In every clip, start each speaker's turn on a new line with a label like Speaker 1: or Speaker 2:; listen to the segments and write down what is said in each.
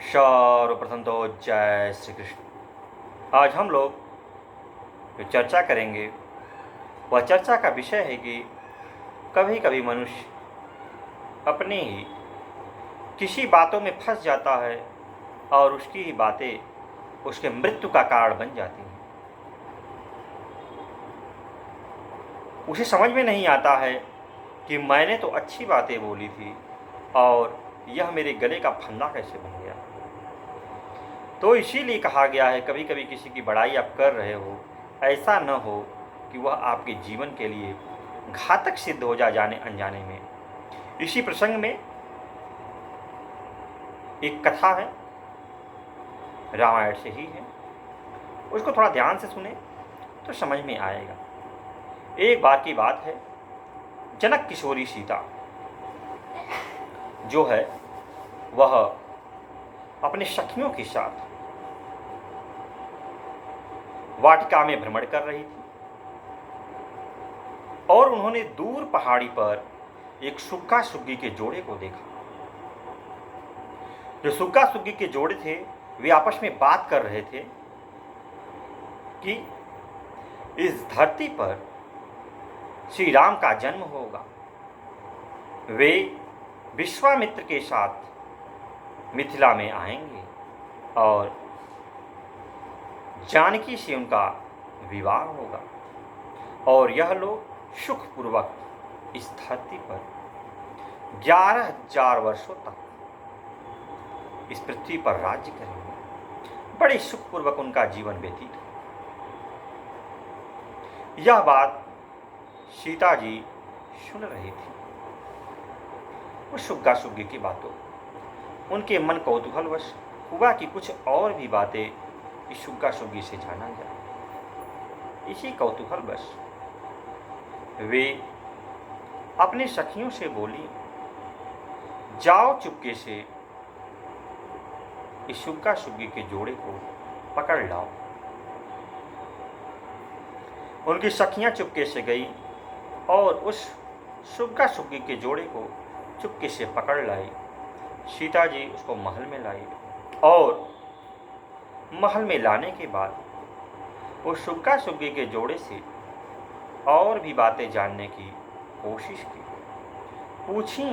Speaker 1: सर्वप्रथम तो जय श्री कृष्ण। आज हम लोग जो चर्चा करेंगे वह चर्चा का विषय है कि कभी कभी मनुष्य अपनी ही किसी बातों में फंस जाता है और उसकी ही बातें उसके मृत्यु का कारण बन जाती हैं। उसे समझ में नहीं आता है कि मैंने तो अच्छी बातें बोली थी और यह मेरे गले का फंदा कैसे बन गया। तो इसीलिए कहा गया है कभी कभी किसी की बड़ाई आप कर रहे हो, ऐसा न हो कि वह आपके जीवन के लिए घातक सिद्ध हो जाने अनजाने में। इसी प्रसंग में एक कथा है, रामायण से ही है, उसको थोड़ा ध्यान से सुने तो समझ में आएगा। एक बार की बात है, जनक किशोरी सीता जो है वह अपने सखियों के साथ वाटिका में भ्रमण कर रही थी और उन्होंने दूर पहाड़ी पर एक सुग्गा सुग्गी के जोड़े को देखा। जो सुग्गा सुग्गी के जोड़े थे वे आपस में बात कर रहे थे कि इस धरती पर श्री राम का जन्म होगा। वे विश्वामित्र के साथ मिथिला में आएंगे और जानकी से उनका विवाह होगा और यह लोग सुखपूर्वक इस धरती पर 11,000 वर्षों तक इस पृथ्वी पर राज्य करेंगे। बड़े सुखपूर्वक उनका जीवन व्यतीत हो। यह बात सीता जी सुन रही थी। उस सुग्गा सुग्गी की बातों उनके मन कौतूहलवश हुआ कि कुछ और भी बातें इस सुग्गा सुग्गी से जाना जाए। इसी कौतूहलवश वे अपने सखियों से बोली, जाओ चुपके से इस सुग्गा सुग्गी के जोड़े को पकड़ लाओ। उनकी सखियां चुपके से गई और उस सुग्गा सुग्गी के जोड़े को चुपके से पकड़ लाई। सीता जी उसको महल में लाई और महल में लाने के बाद उस सुग्गा सुग्गी के जोड़े से और भी बातें जानने की कोशिश की। पूछी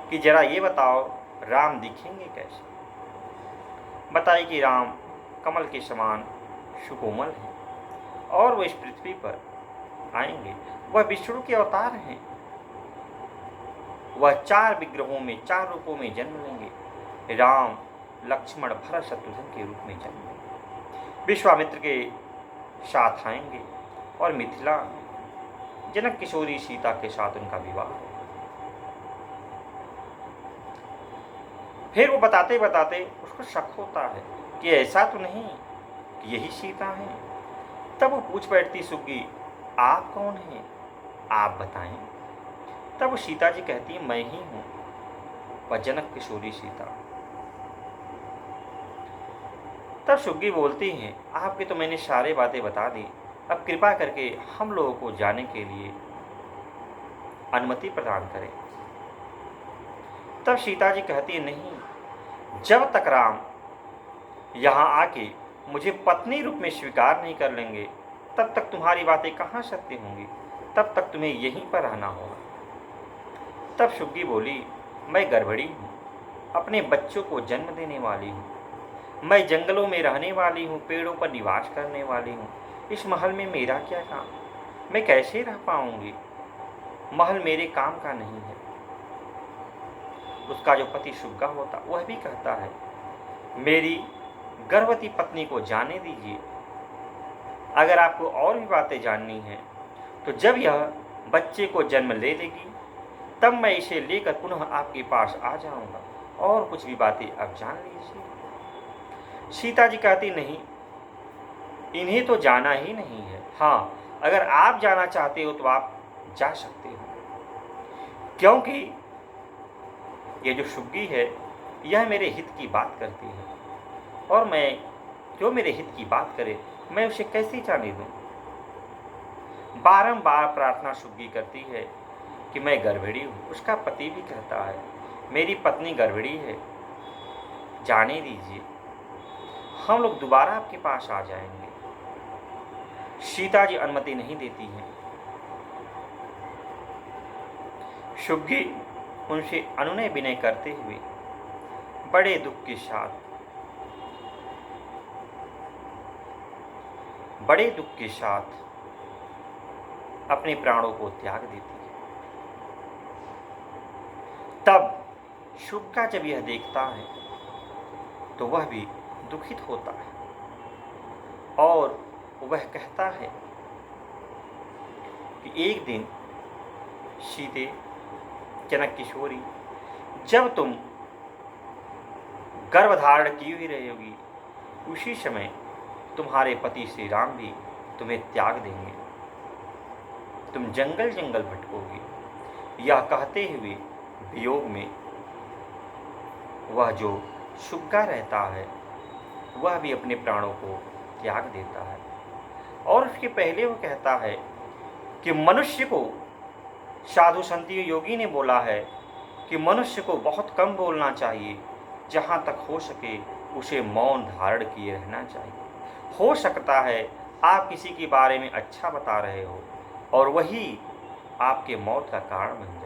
Speaker 1: कि जरा ये बताओ राम दिखेंगे कैसे। बताई कि राम कमल के समान सुकोमल है और वह इस पृथ्वी पर आएंगे। वह विष्णु के अवतार हैं। वह 4 विग्रहों में 4 रूपों में जन्म लेंगे। राम लक्ष्मण भरत शत्रुघ्न के रूप में जन्म लेंगे। विश्वामित्र के साथ आएंगे और मिथिला जनक किशोरी सीता के साथ उनका विवाह है। फिर वो बताते बताते उसको शक होता है कि ऐसा तो नहीं कि यही सीता है। तब वो पूछ बैठती, सुग्गी आप कौन हैं, आप बताएं। तब वो सीता जी कहती है, मैं ही हूं वह जनक किशोरी सीता। तब सुग्गी बोलती हैं, आपके तो मैंने सारे बातें बता दी, अब कृपा करके हम लोगों को जाने के लिए अनुमति प्रदान करें। तब सीता जी कहती है, नहीं, जब तक राम यहाँ आके मुझे पत्नी रूप में स्वीकार नहीं कर लेंगे तब तक तुम्हारी बातें कहाँ सत्य होंगी, तब तक तुम्हें यहीं पर रहना होगा। तब सुग्गी बोली, मैं गर्भणी हूँ, अपने बच्चों को जन्म देने वाली हूँ, मैं जंगलों में रहने वाली हूँ, पेड़ों पर निवास करने वाली हूँ। इस महल में मेरा क्या काम, मैं कैसे रह पाऊंगी, महल मेरे काम का नहीं है। उसका जो पति सुग्गा होता वह भी कहता है, मेरी गर्भवती पत्नी को जाने दीजिए। अगर आपको और भी बातें जाननी हैं तो जब यह बच्चे को जन्म ले लेगी तब मैं इसे लेकर पुनः आपके पास आ जाऊंगा और कुछ भी बातें आप जान लीजिए। सीता जी कहती, नहीं, इन्हें तो जाना ही नहीं है। हाँ, अगर आप जाना चाहते हो तो आप जा सकते हो, क्योंकि ये जो सुग्गी है यह मेरे हित की बात करती है और मैं जो मेरे हित की बात करे मैं उसे कैसे जाने दूं। बारंबार प्रार्थना सुग्गी करती है कि मैं गर्भिणी हूँ। उसका पति भी कहता है, मेरी पत्नी गर्भिणी है, जाने दीजिए, हम लोग दोबारा आपके पास आ जाएंगे। सीता जी अनुमति नहीं देती हैं। शुग्गी उनसे अनुनय विनय करते हुए बड़े दुख के साथ अपने प्राणों को त्याग देती है। तब शुग्गा जब यह देखता है तो वह भी दुखित होता है और वह कहता है कि एक दिन सीते, जनक किशोरी, जब तुम गर्भधारण की हुई रहेगी, उसी समय तुम्हारे पति श्री राम भी तुम्हें त्याग देंगे, तुम जंगल जंगल भटकोगी। यह कहते हुए वियोग में वह जो शुग्गा रहता है वह भी अपने प्राणों को त्याग देता है। और उसके पहले वो कहता है कि मनुष्य को, साधु संत योगी ने बोला है कि मनुष्य को बहुत कम बोलना चाहिए, जहाँ तक हो सके उसे मौन धारण किए रहना चाहिए। हो सकता है आप किसी के बारे में अच्छा बता रहे हो और वही आपके मौत का कारण बन जाए।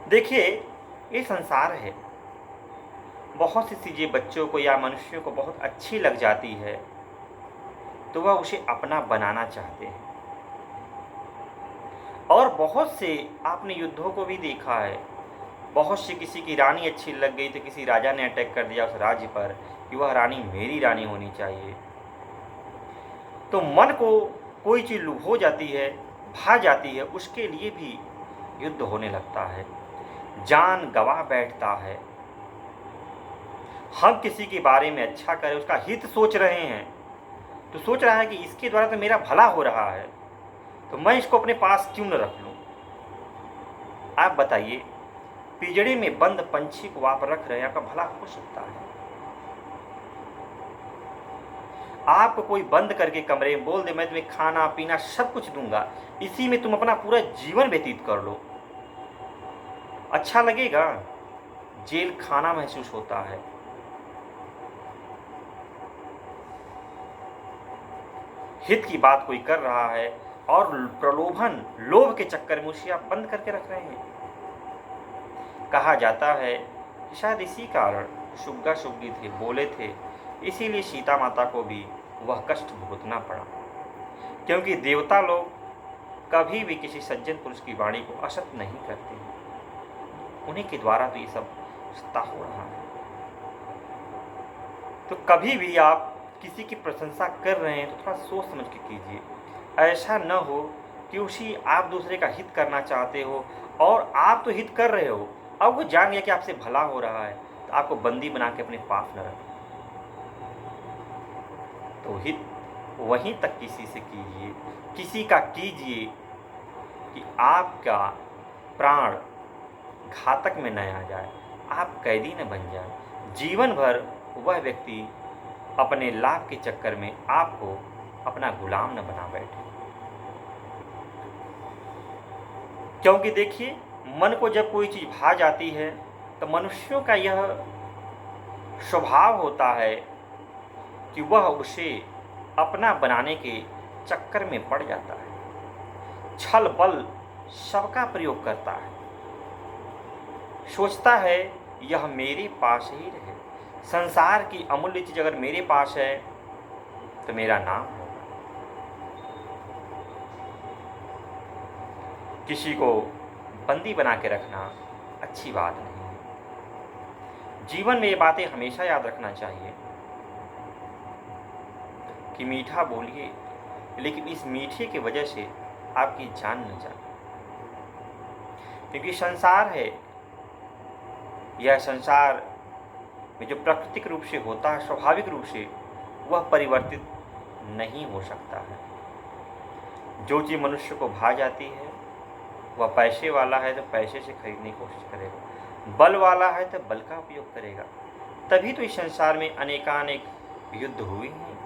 Speaker 1: देखिए, ये संसार है, बहुत सी चीज़ें बच्चों को या मनुष्यों को बहुत अच्छी लग जाती है तो वह उसे अपना बनाना चाहते हैं। और बहुत से आपने युद्धों को भी देखा है, बहुत सी किसी की रानी अच्छी लग गई तो किसी राजा ने अटैक कर दिया उस राज्य पर कि वह रानी मेरी रानी होनी चाहिए। तो मन को कोई चीज़ लुभो जाती है, भा जाती है, उसके लिए भी युद्ध होने लगता है, जान गवा बैठता है। हम किसी के बारे में अच्छा करें, उसका हित सोच रहे हैं तो सोच रहा है कि इसके द्वारा तो मेरा भला हो रहा है, तो मैं इसको अपने पास क्यों न रख लूं। आप बताइए, पिंजड़े में बंद पंछी को आप रख रहे हैं, आपका भला हो सकता है? आपको कोई बंद करके कमरे में बोल दे मैं तुम्हें खाना पीना सब कुछ दूंगा, इसी में तुम अपना पूरा जीवन व्यतीत कर लो, अच्छा लगेगा? जेल खाना महसूस होता है। हित की बात कोई कर रहा है और प्रलोभन, लोभ के चक्कर में उसे आप बंद करके रख रहे हैं। कहा जाता है कि शायद इसी कारण शुग्गा शुग्गी थे, बोले थे, इसीलिए सीता माता को भी वह कष्ट भुगतना पड़ा, क्योंकि देवता लोग कभी भी किसी सज्जन पुरुष की वाणी को असत नहीं करते हैं। उन्हीं के द्वारा तो ये सब सत्ता हो रहा है। तो कभी भी आप किसी की प्रशंसा कर रहे हैं तो थोड़ा सोच समझ के कीजिए। ऐसा न हो कि उसी आप दूसरे का हित करना चाहते हो और आप तो हित कर रहे हो, अब वो जान गया कि आपसे भला हो रहा है तो आपको बंदी बना के अपने पास न रखें। तो हित वहीं तक किसी से कीजिए, किसी का कीजिए कि आपका प्राण घातक में न आ जाए, आप कैदी न बन जाए। जीवन भर वह व्यक्ति अपने लाभ के चक्कर में आपको अपना गुलाम न बना बैठे। क्योंकि देखिए, मन को जब कोई चीज़ भा जाती है तो मनुष्यों का यह स्वभाव होता है कि वह उसे अपना बनाने के चक्कर में पड़ जाता है, छल बल सबका प्रयोग करता है, सोचता है यह मेरे पास ही रहे, संसार की अमूल्य चीज़ अगर मेरे पास है तो मेरा नाम होगा। किसी को बंदी बना के रखना अच्छी बात नहीं है। जीवन में ये बातें हमेशा याद रखना चाहिए कि मीठा बोलिए, लेकिन इस मीठे की वजह से आपकी जान न जाए। क्योंकि संसार है, यह संसार में जो प्राकृतिक रूप से होता है, स्वाभाविक रूप से वह परिवर्तित नहीं हो सकता है। जो चीज़ मनुष्य को भा जाती है वह पैसे वाला है तो पैसे से खरीदने की कोशिश करेगा, बल वाला है तो बल का उपयोग करेगा। तभी तो इस संसार में अनेकानेक युद्ध हुए हैं,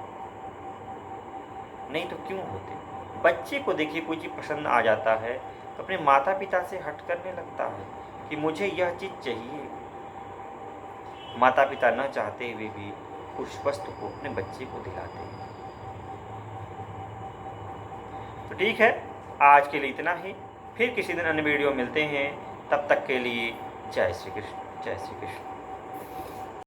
Speaker 1: नहीं तो क्यों होते। बच्चे को देखिए, कोई चीज़ पसंद आ जाता है तो अपने माता पिता से हट करने लगता है कि मुझे यह चीज़ चाहिए। माता पिता न चाहते हुए भी उस वस्तु को अपने बच्चे को दिलाते हैं। तो ठीक है, आज के लिए इतना ही। फिर किसी दिन अन्य वीडियो मिलते हैं। तब तक के लिए जय श्री कृष्ण, जय श्री कृष्ण।